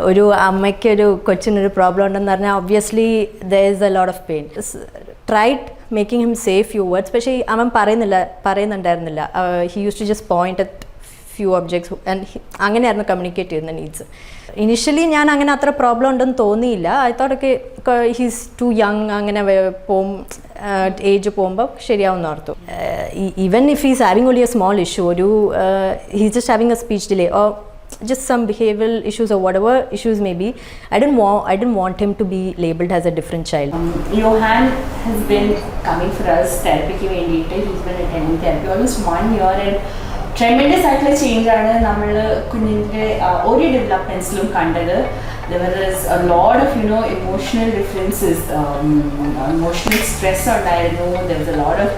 ഒരു അമ്മയ്ക്കൊരു കൊച്ചിനൊരു പ്രോബ്ലം ഉണ്ടെന്ന് പറഞ്ഞാൽ obviously there is a lot of pain. Tried making him say few words, പക്ഷേ അവൻ പറയുന്നുണ്ടായിരുന്നില്ല. He use to just point at few objects and അങ്ങനെയായിരുന്നു കമ്മ്യൂണിക്കേറ്റ് ചെയ്യുന്ന നീഡ്സ്. ഇനിഷ്യലി ഞാൻ അങ്ങനെ അത്ര പ്രോബ്ലം ഉണ്ടെന്ന് തോന്നിയില്ല. ഐ തോട്ടൊക്കെ ഹീസ് ടു യങ്, അങ്ങനെ ഏജ് പോകുമ്പോൾ ശരിയാവുമെന്ന് ഓർത്തു. Even if he's having only a small issue, he's just having a speech delay or just some behavioral issues or whatever issues may be, I didn't want him to be labeled as a different child. Johan has been coming for us therapy വേണ്ടിയിട്ട്. He's been attending therapy almost 1 year and tremendous ആയിട്ടുള്ള change ആണ് നമ്മൾ കുഞ്ഞിൻ്റെ ഓരോ ഡെവലപ്മെൻറ്റ്സിലും കണ്ടത്. There was a lot of emotional differences, emotional stress ഉണ്ടായിരുന്നു. There was a lot of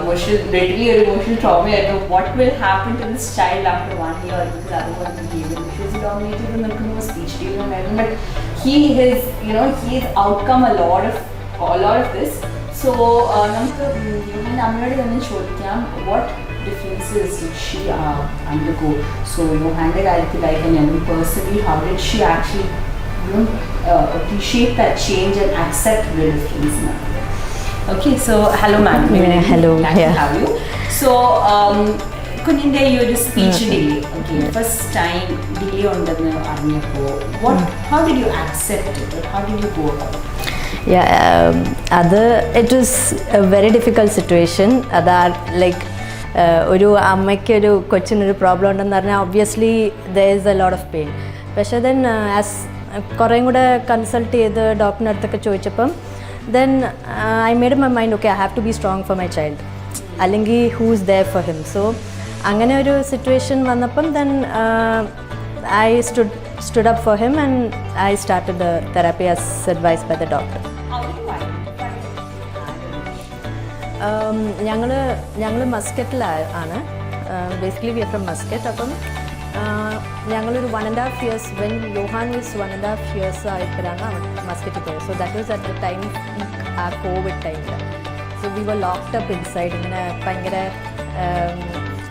emotional trauma. I know what will happen to this child after 1 year, because otherwise behavior issues dominated in the speech development. But he has outcome a lot of this. So നമുക്ക് നമ്മളോട് തന്നെ ചോദിക്കാം, what differences did she undergo? So Johan's കാര്യത്തിൽ like and personally, how did she actually appreciate that change and accept the difference? Okay, so hello ma'am. Hello. Glad to have you. So കുഞ്ഞിൻ്റെ ഈ ഒരു speech delay, okay, first time delay ഉണ്ടെന്ന് അറിഞ്ഞപ്പോൾ how did you accept it, or how did you go about it? It was a very difficult situation. Like ഒരു അമ്മയ്ക്കൊരു കൊച്ചിനൊരു problem ഉണ്ടെന്ന് പറഞ്ഞാൽ obviously there is a lot of pain. പക്ഷേ then as കുറേയും കൂടെ കൺസൾട്ട് ചെയ്ത് ഡോക്ടറിൻ്റെ അടുത്തൊക്കെ ചോദിച്ചപ്പം then I made my mind, okay, I have to be strong for my child, അല്ലെങ്കിൽ who's there for him. So അങ്ങനെ ഒരു സിറ്റുവേഷൻ വന്നപ്പം then I stood up for him and I started the therapy as advised by the doctor. ഞങ്ങൾ മസ്കറ്റിലാണ്. Basically we are from Muscat. അപ്പം ഞങ്ങളൊരു 1.5 years, when Yohan was 1.5 years ആയപ്പോഴാണ് മസ്കറ്റിൽ പോയത്. So that was at the time ആ Covid ടൈമിൽ. So we were locked up inside. ഇങ്ങനെ ഭയങ്കര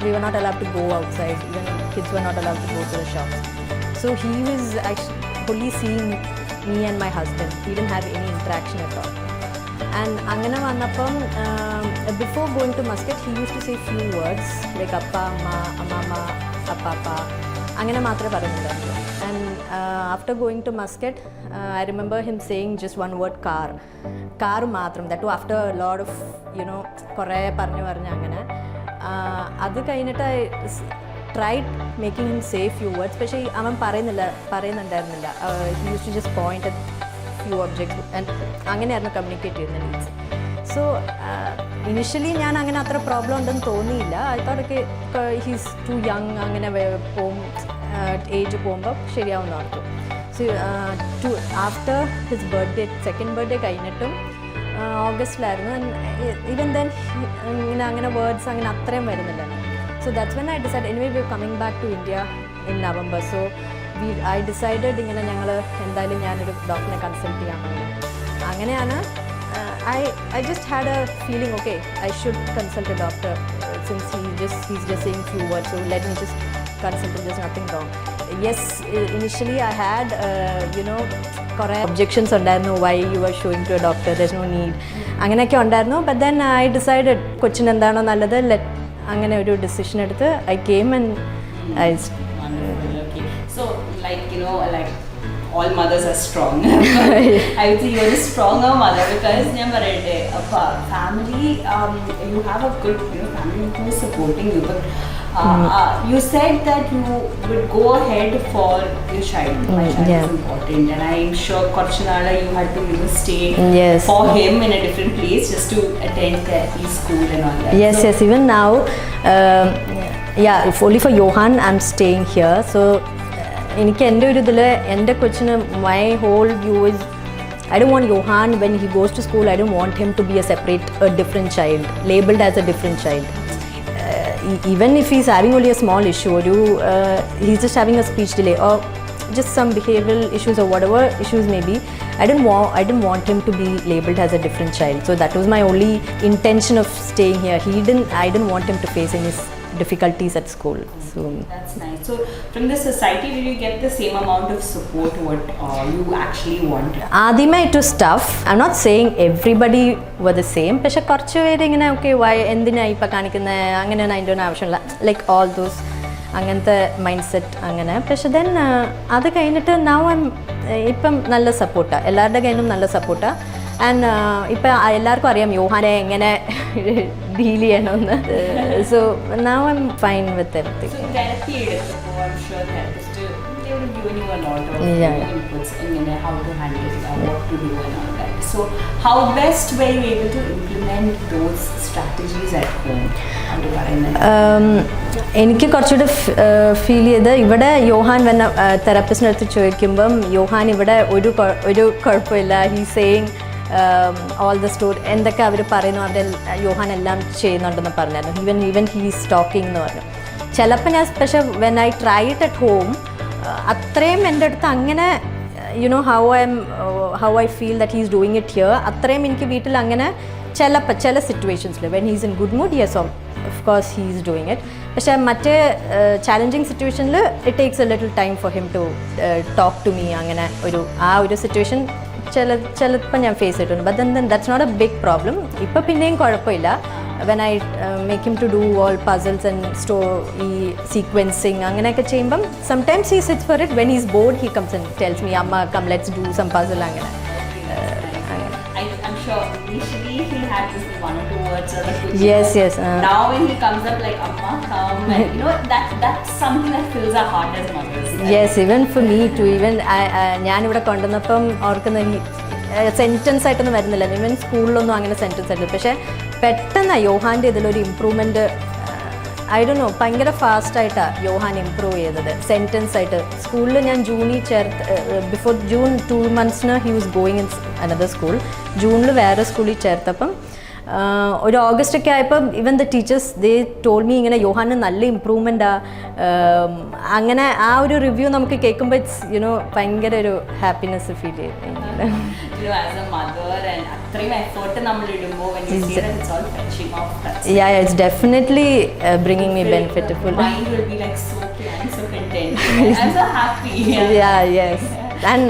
we were not allowed to go outside. Even kids were not allowed to go to the shops. So he was actually only seeing me and my husband. He didn't have any interaction at all. And angana vannappam before going to Muscat, he used to say few words like appa, amma, amma, appa. Angana matra parayunnallu. And after going to Muscat, I remember him saying just one word, car matram. That too after a lot of kore paranju angana. അത് കഴിഞ്ഞിട്ട് I tried making him say few words, പക്ഷേ അവൻ പറയുന്നുണ്ടായിരുന്നില്ല. He use to just point at few objects and അങ്ങനെയായിരുന്നു communicate ചെയ്യുന്ന needs. So initially ഞാൻ അങ്ങനെ അത്ര പ്രോബ്ലം ഉണ്ടെന്ന് തോന്നിയില്ല. ഐ തോട്ടൊക്കെ ഹീസ് ടു യങ്, അങ്ങനെ ഏജ് പോകുമ്പോൾ ശരിയാവുമെന്ന് ഓർത്തു. So after his birthday, second birthday കഴിഞ്ഞിട്ടും ഓഗസ്റ്റിലായിരുന്നു. ഈവൻ ദെൻ അങ്ങനെ വേർഡ്സ് അങ്ങനെ അത്രയും വരുന്നില്ല. So that's when I decide, anyway we are coming back to India in November. So I decided ഇങ്ങനെ ഞങ്ങൾ എന്തായാലും ഞാനൊരു ഡോക്ടറിനെ കൺസൾട്ട് ചെയ്യാമെന്ന്. അങ്ങനെയാണ് I just had a feeling, okay, I should consult a doctor since he's just saying few words, so let me just consult him, there's nothing wrong. Yes, initially I had correct objections ഉണ്ടായിരുന്നു, why you are showing to a doctor, there's no need, അങ്ങനെയൊക്കെ ഉണ്ടായിരുന്നു. But then I decided കൊച്ചിന് എന്താണോ നല്ലത്, അങ്ങനെ ഒരു decision എടുത്ത് I came and I okay. So like all mothers are strong. I would say you're a stronger mother because family, you have a good family who is supporting you. But you said that you would go ahead for your child. My child is important, and I'm sure Korchanala you had to stay for him in a different place just to attend therapy school and all that. Yes, even now, if only for Johan I'm staying here. So എനിക്ക് എൻ്റെ ഒരു ഇതിൽ എൻ്റെ കൊച്ചിന് my whole view is I don't want Johan when he goes to school, I don't want him to be a different child, labeled as a different child. Even if he's having only a small issue, he's just having a speech delay or just some behavioral issues or whatever issues may be, I didn't want him to be labeled as a different child. So that was my only intention of staying here. I didn't want him to face any difficulties at school. So that's nice. So from the society, did you get the same amount of support what you actually wanted? ആദ്യമേ it was tough. I am not saying everybody were the same. പക്ഷെ കുറച്ച് പേര് ഇങ്ങനെ okay Y എന്തിനാ ഇപ്പം കാണിക്കുന്നത് അങ്ങനെയൊന്നും അതിൻ്റെ ഒന്നും ആവശ്യമില്ല, ലൈക്ക് ഓൾ ദോസ് അങ്ങനത്തെ മൈൻഡ് സെറ്റ് അങ്ങനെ. പക്ഷെ ദെൻ അത് കഴിഞ്ഞിട്ട് നൗ ഇപ്പം നല്ല സപ്പോർട്ടാണ്, എല്ലാവരുടെ കയ്യിലും നല്ല സപ്പോർട്ടാണ്. ആൻഡ് ഇപ്പം എല്ലാവർക്കും അറിയാം യോഹാനെ എങ്ങനെ ഡീൽ ചെയ്യണമെന്ന്. So now I am fine with everything. How to handle it, what to do and all that. So how best were you able to implement those strategies at home? എനിക്ക് കുറച്ചുകൂടെ feel ചെയ്ത് ഇവിടെ Yohan വന്ന തെറാപ്പിസ്റ്റിൻ്റെ അടുത്ത് ചോദിക്കുമ്പം Yohan ഇവിടെ ഒരു കുഴപ്പമില്ല, he saying all the story എന്തൊക്കെ അവർ പറയുന്നു അവിടെ യോഹാൻ എല്ലാം ചെയ്യുന്നുണ്ടെന്ന് പറഞ്ഞായിരുന്നു. ഈവൻ ഹീസ് ടോക്കിംഗ് എന്ന് പറഞ്ഞു. ചിലപ്പോൾ ഞാൻ പക്ഷേ when I try it at home അത്രയും എൻ്റെ അടുത്ത് അങ്ങനെ you know how I feel that he's doing it here അത്രയും എനിക്ക് വീട്ടിൽ അങ്ങനെ ചില സിറ്റുവേഷൻസിൽ when he's in good mood yes of course he is doing it. പക്ഷേ മറ്റേ ചാലഞ്ചിങ് സിറ്റുവേഷനിൽ it takes a little time for him to talk to me. അങ്ങനെ ഒരു സിറ്റുവേഷൻ ചിലപ്പോൾ ഞാൻ ഫേസ് ചെയ്തിട്ടുണ്ട്. But then that's not a big problem. ഇപ്പോൾ പിന്നെയും കുഴപ്പമില്ല. when I make him to do all puzzles and ഈ sequencing അങ്ങനെയൊക്കെ ചെയ്യുമ്പം sometimes he sits for it. When he's bored he comes and tells me amma come let's do some puzzle അങ്ങനെ. I'm sure initially he had this one or two words or the yes now when he comes up like amma come and you know that's something that fills our heart as mothers. Yes, even for me too. Even ഞാൻ ഇവിടെ കൊണ്ടുവന്നപ്പം ഓർക്കുന്ന sentence ആയിട്ടൊന്നും വരുന്നില്ല. Even സ്കൂളിലൊന്നും അങ്ങനെ sentence ആയിട്ടില്ല. പക്ഷേ പെട്ടെന്ന് യോഹാൻ്റെ ഇതിലൊരു ഇമ്പ്രൂവ്മെൻറ്റ് ഐ ഡോ നോ ഭയങ്കര ഫാസ്റ്റായിട്ടാണ് യോഹാൻ ഇമ്പ്രൂവ് ചെയ്തത് സെൻറ്റൻസ് ആയിട്ട്. സ്കൂളിൽ ഞാൻ ജൂണിൽ before June 2 months he was going in another school. ജൂണിൽ വേറെ സ്കൂളിൽ ചേർത്തപ്പം ഒരു ഓഗസ്റ്റൊക്കെ ആയപ്പം even the teachers they told me ഇങ്ങനെ യോഹാന് നല്ല ഇമ്പ്രൂവ്മെൻറ്റാണ്. അങ്ങനെ ആ ഒരു റിവ്യൂ നമുക്ക് കേൾക്കുമ്പോൾ ഇറ്റ്സ് യുനോ ഭയങ്കര ഒരു ഹാപ്പിനെസ് ഫീൽ ചെയ്യും. Yeah, it's definitely bringing me benefit. Mind will be like so clear and so content. I'm so happy. Yeah, yes. And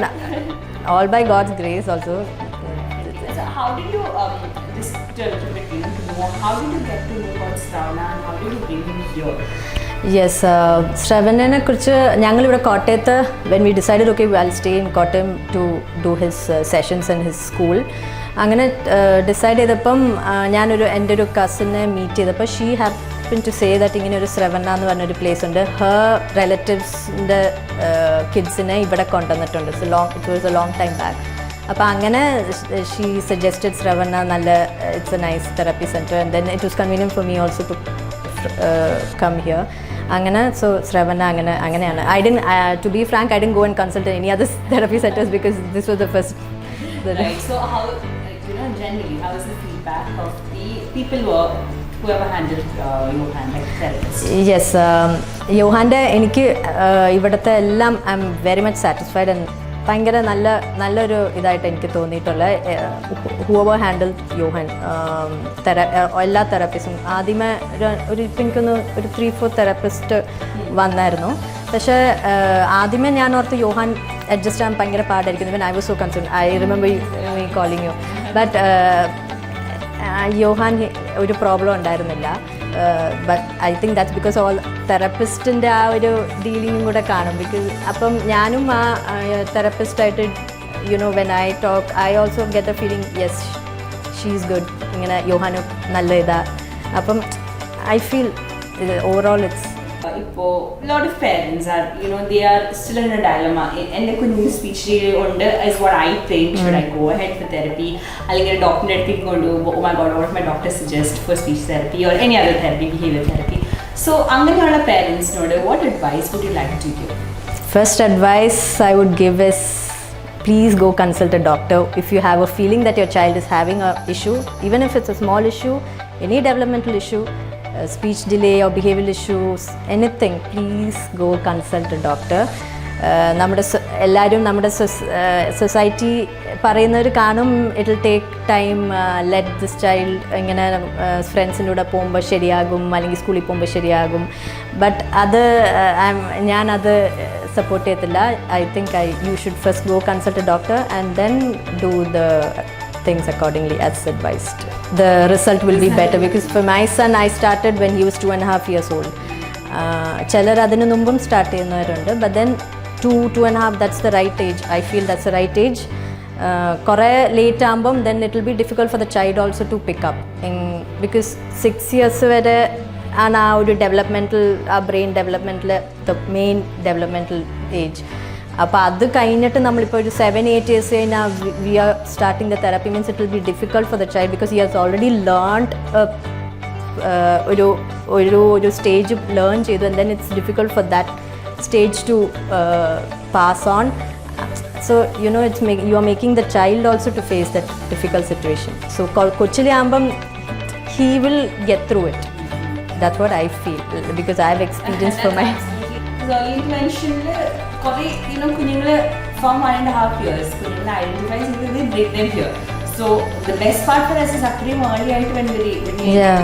all by God's grace also. So how did you just a little bit to know how did you get to know about Sravana and how did you bring him here? Yes, Sravana കുറിച്ച് ഞങ്ങളിവിടെ കോട്ടയത്ത് when we decided okay I'll stay in Kottayam to do his sessions in his school. അങ്ങനെ decide ചെയ്തപ്പം എൻ്റെ ഒരു കസിനെ meet ചെയ്തപ്പോൾ she happen to say that ഇങ്ങനെ ഒരു ശ്രവണ എന്ന് പറഞ്ഞൊരു പ്ലേസ് ഉണ്ട്. ഹർ റിലേറ്റീവ്സിൻ്റെ കിഡ്സിനെ ഇവിടെ കൊണ്ടുവന്നിട്ടുണ്ട്. It was a long time back. അപ്പോൾ അങ്ങനെ ഷീ സജസ്റ്റഡ് ശ്രവണ നല്ല it's a nice therapy centre and then it was convenient for me also to come here. അങ്ങനെ സോ ശ്രവണ അങ്ങനെയാണ്. To be frank I didn't go and consult any other therapy centres because this was the first. Right. So how, generally, how is the feedback of the people whoever handled Johan, like therapists? Yes, യോഹാൻ്റെ എനിക്ക് ഇവിടുത്തെ എല്ലാം I am very much satisfied and ഭയങ്കര നല്ലൊരു ഇതായിട്ട് എനിക്ക് തോന്നിയിട്ടുള്ള Hoover handle Yohan എല്ലാ തെറാപ്പിസ്റ്റും. ആദ്യമേ ഇപ്പം എനിക്കൊന്ന് ഒരു 3-4 തെറാപ്പിസ്റ്റ് വന്നായിരുന്നു. പക്ഷേ ആദ്യമേ ഞാൻ ഓർത്ത് യോഹാൻ അഡ്ജസ്റ്റ് ചെയ്യാൻ ഭയങ്കര പാടായിരിക്കുന്നു. When I was so concern I remember me calling you. But Yohan ഒരു പ്രോബ്ലം ഉണ്ടായിരുന്നില്ല. But I think that's because all തെറാപ്പിസ്റ്റിൻ്റെ ആ ഒരു ഡീലിങ്ങും കൂടെ കാണും. ബിക്കോസ് അപ്പം ഞാനും ആ തെറാപ്പിസ്റ്റായിട്ട് you know when I talk I also get a feeling yes she is good. ഇങ്ങനെ യോഹാനും നല്ല ഇതാണ്. അപ്പം ഐ ഫീൽ ഓവറോൾ ഇറ്റ്സ് ഇപ്പോൾ lot of parents are they are still in a dilemma. എൻ്റെ കുഞ്ഞിന് സ്പീച്ച് ഉണ്ട് is what I think. Should I go ahead for therapy? അല്ലെങ്കിൽ ഡോക്ടറിൻ്റെ അടുത്തേക്ക് കൊണ്ടുപോകുമ്പോൾ oh my god what if my doctor suggest for speech therapy or any other therapy, behavior therapy? So അങ്ങനെയുള്ള പേരൻസിനോട് what advice would you like to give? First advice I would give is please go consult a doctor if you have a feeling that your child is having a issue, even if it's a small issue, any developmental issue, speech delay or behavioral issues, anything, please go consult a doctor. നമ്മുടെ എല്ലാവരും നമ്മുടെ society പറയുന്നവർ കാണും it will take time, let this child ഇങ്ങനെ ഫ്രണ്ട്സിൻ്റെ കൂടെ പോകുമ്പോൾ ശരിയാകും, അല്ലെങ്കിൽ സ്കൂളിൽ പോകുമ്പോൾ ശരിയാകും. ബട്ട് അത് ഞാനത് സപ്പോർട്ട് ചെയ്യത്തില്ല. I think you should first go consult A doctor and then do the things accordingly as advised. The result will be better because for my son I started when he was 2.5 years old. ചിലർ അതിന് മുമ്പും start ചെയ്യുന്നവരുണ്ട്. But then 2.5 that's the right age. I feel that's the right age. കുറേ late ആകുമ്പം then it will be difficult for the child also to pick up because 6 years വരെ ആണ് ആ ഒരു ഡെവലപ്മെൻറ്റൽ, ആ ബ്രെയിൻ ഡെവലപ്മെൻറ്റിൽ ദ മെയിൻ ഡെവലപ്മെൻറ്റൽ ഏജ്. അപ്പോൾ അത് കഴിഞ്ഞിട്ട് നമ്മളിപ്പോൾ ഒരു 7-8 years കഴിഞ്ഞാൽ we are starting the therapy means it will be difficult for the child because he has already learned ഒരു സ്റ്റേജ് ലേൺ ചെയ്തു and then it's difficult for that stage to pass on. So you know you are making the child also to face that difficult situation. So കൊച്ചിലാകുമ്പം he will get through it. That's what I feel because I have experience for my കുറേ കുഞ്ഞുങ്ങൾ from 1.5 years കുഞ്ഞുങ്ങളെ identify ചെയ്ത് break them here. So the best part for us is അത്രയും early ആയിട്ട് when we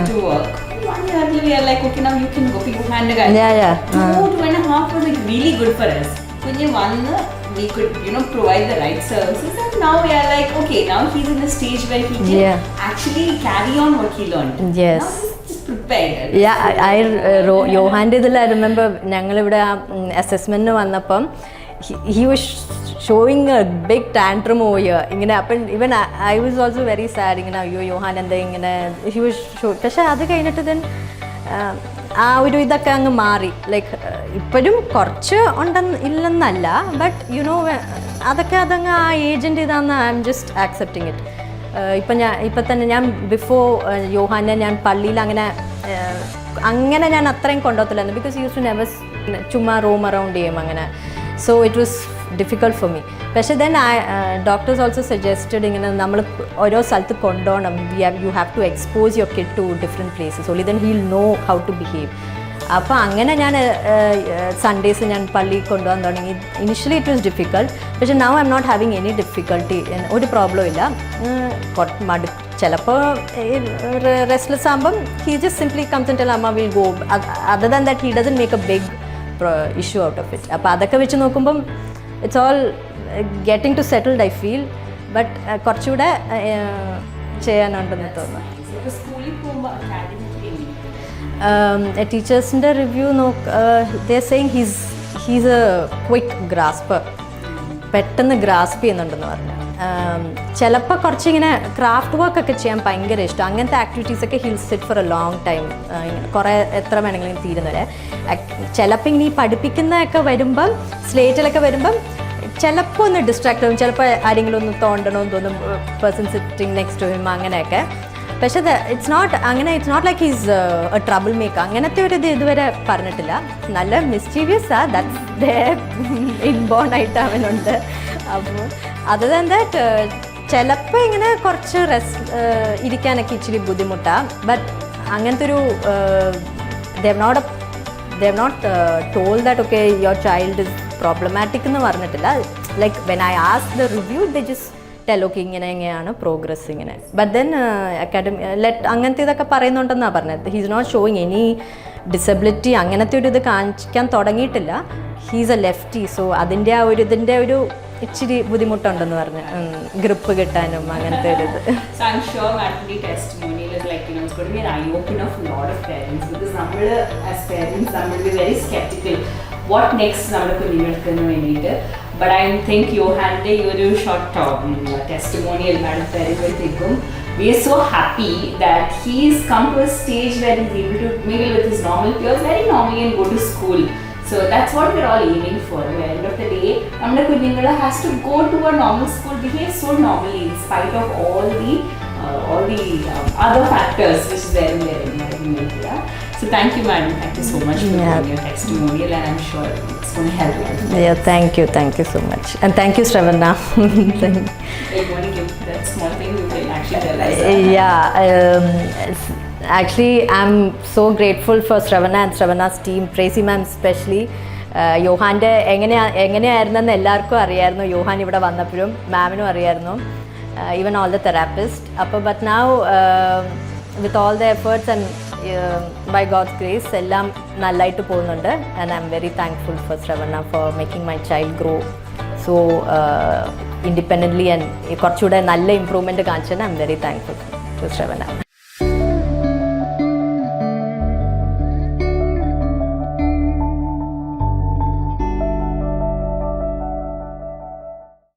to work. 1 year we are like okay now you can go pick up hand guy. 2.5 was like really good for us. കുഞ്ഞ് വന്ന് we could provide the right services and now we are like okay now he's in a stage where he can actually carry on what he learned. Yes. യോഹാൻ്റെ ഇതിൽ I remember ഞങ്ങളിവിടെ അസസ്മെൻറ്റിന് വന്നപ്പം he was showing a big tantrum over here ഇങ്ങനെ. അപ്പം even I was also very sad ഇങ്ങനെ അയ്യോ Yohan എന്താ ഇങ്ങനെ ഹി വാസ് ഷോ. പക്ഷേ അത് കഴിഞ്ഞിട്ട് ദെൻ ആ ഒരു ഇതൊക്കെ അങ്ങ് മാറി. ലൈക്ക് ഇപ്പോഴും കുറച്ച് ഇല്ലെന്നല്ല ബട്ട് അതൊക്കെ അതങ്ങ് ആ ഏജൻ്റ് ഇതാന്ന് I am just accepting it. ഇപ്പം തന്നെ ഞാൻ ബിഫോർ യോഹാനെ ഞാൻ പള്ളിയിൽ അങ്ങനെ ഞാൻ അത്രയും കൊണ്ടുപോകത്തില്ലായിരുന്നു ബിക്കോസ് യൂസ് ടു നെവർ ചുമ്മാ റോം അറൗണ്ട് ചെയ്യും അങ്ങനെ. So it was difficult for me. പക്ഷേ ദെൻ ഡോക്ടേഴ്സ് ഓൾസോ സജസ്റ്റഡ് ഇങ്ങനെ നമ്മൾ ഓരോ സ്ഥലത്ത് കൊണ്ടുപോകണം. You have to expose your kid to different places only then he will know how to behave. അപ്പോൾ അങ്ങനെ ഞാൻ സൺഡേസ് ഞാൻ പള്ളിയിൽ കൊണ്ടുപോകാൻ തുടങ്ങി. ഇനിഷ്യലി ഇറ്റ് വാസ് ഡിഫിക്കൾട്ട് പക്ഷേ now I am not having any difficulty. ഒരു പ്രോബ്ലം ഇല്ല. ചിലപ്പോൾ റെസ്റ്റ്ലെസ് ആകുമ്പം he just simply comes and tell അമ്മ will go. Other than that he doesn't make a big issue out of it. അപ്പോൾ അതൊക്കെ വെച്ച് നോക്കുമ്പം it's all getting to settled I feel. But കുറച്ചുകൂടെ ചെയ്യാനുണ്ടെന്ന് തോന്നുന്നു. ടീച്ചേഴ്സിൻ്റെ review they are saying he's a quick grasper. പെട്ടെന്ന് ഗ്രാസ്പ് ചെയ്യുന്നുണ്ടെന്ന് പറഞ്ഞു. ചിലപ്പോൾ കുറച്ചിങ്ങനെ ക്രാഫ്റ്റ് വർക്കൊക്കെ ചെയ്യാൻ ഭയങ്കര ഇഷ്ടം. അങ്ങനത്തെ ആക്ടിവിറ്റീസൊക്കെ he'll sit for a long time കുറേ എത്ര വേണമെങ്കിലും തീരുന്നവരെ. ചിലപ്പോൾ ഇങ്ങനെ ഈ പഠിപ്പിക്കുന്നതൊക്കെ വരുമ്പം സ്ലേറ്റിലൊക്കെ വരുമ്പം ചിലപ്പോൾ ഒന്ന് ഡിസ്ട്രാക്ട് ആകും. ചിലപ്പോൾ ആരെങ്കിലും ഒന്ന് തോണ്ടണമെന്ന് തോന്നും, person sitting next to him അങ്ങനെയൊക്കെ. പക്ഷേ it's not like he's a trouble maker. അങ്ങനത്തെ ഒരു ഇത് ഇതുവരെ പറഞ്ഞിട്ടില്ല. നല്ല മിസ്റ്റീരിയസാ ദാറ്റ്സ് ദേർ ഇൻബോൺ ആയിട്ട് അവനുണ്ട്. അപ്പോൾ അത് തന്നെ ചിലപ്പോൾ ഇങ്ങനെ കുറച്ച് ഇരിക്കാനൊക്കെ ഇച്ചിരി ബുദ്ധിമുട്ടാണ്. ബട്ട് അങ്ങനത്തെ ഒരു they have not told that okay your child is problematic എന്ന് പറഞ്ഞിട്ടില്ല. Like when I ask the review they just tell okay ഇങ്ങനെയാണ് പ്രോഗ്രസ് ഇങ്ങനെ. ബട്ട് ദെൻ അങ്ങനത്തെ ഇതൊക്കെ പറയുന്നുണ്ടെന്നാണ് പറഞ്ഞത്. He's not showing any disability അങ്ങനത്തെ ഒരു ഇത് കാണിക്കാൻ തുടങ്ങിയിട്ടില്ല. He's A lefty. സോ അതിൻ്റെ ആ ഒരു ഇതിൻ്റെ ഒരു ഇച്ചിരി ബുദ്ധിമുട്ടുണ്ടെന്ന് പറഞ്ഞു ഗ്രിപ്പ് കിട്ടാനും അങ്ങനത്തെ ഒരു ഇത്. So I'm sure Matthew testimonial is like it's going to be an eye opener for a lot of parents because നമ്മൾ as parents നമ്മൾ be very skeptical what next നമ്മുടെ കുഞ്ഞുങ്ങൾക്ക് വേണ്ടിയിട്ട്. But I think Johan's ഒരു short testimonial madam തരുമ്പോഴത്തേക്കും we are so happy that he's come to a stage where he's able to mingle with his normal peers very normally and go to school. So that's what we're all aiming for. At the end of the day, our kunyingala has to go to a normal school, behave so normally in spite of all the other factors which is there in their environment. Yeah? So thank you, madam. Thank you so much for your testimonial, and I'm sure it's going to help you. Yeah, thank you so much, and thank you, Sravana. I want to give that small thing you can actually realize. Actually, I'm so grateful for Sravana and Sravana's team, Tracy ma'am especially, യോഹാൻ്റെ എങ്ങനെയായിരുന്നെന്ന് എല്ലാവർക്കും അറിയായിരുന്നു. Johan ഇവിടെ വന്നപ്പോഴും മാമിനും അറിയായിരുന്നു, even all the therapist. അപ്പോൾ but now with all the efforts and by God's grace എല്ലാം നല്ലതായിട്ട് പോകുന്നുണ്ട്. And I am very thankful for Shravana for making my child grow so independently and കുറച്ചുകൂടെ നല്ല ഇമ്പ്രൂവ്മെൻറ്റ് കാണിച്ചതിന് I am very thankful to ശ്രവണ.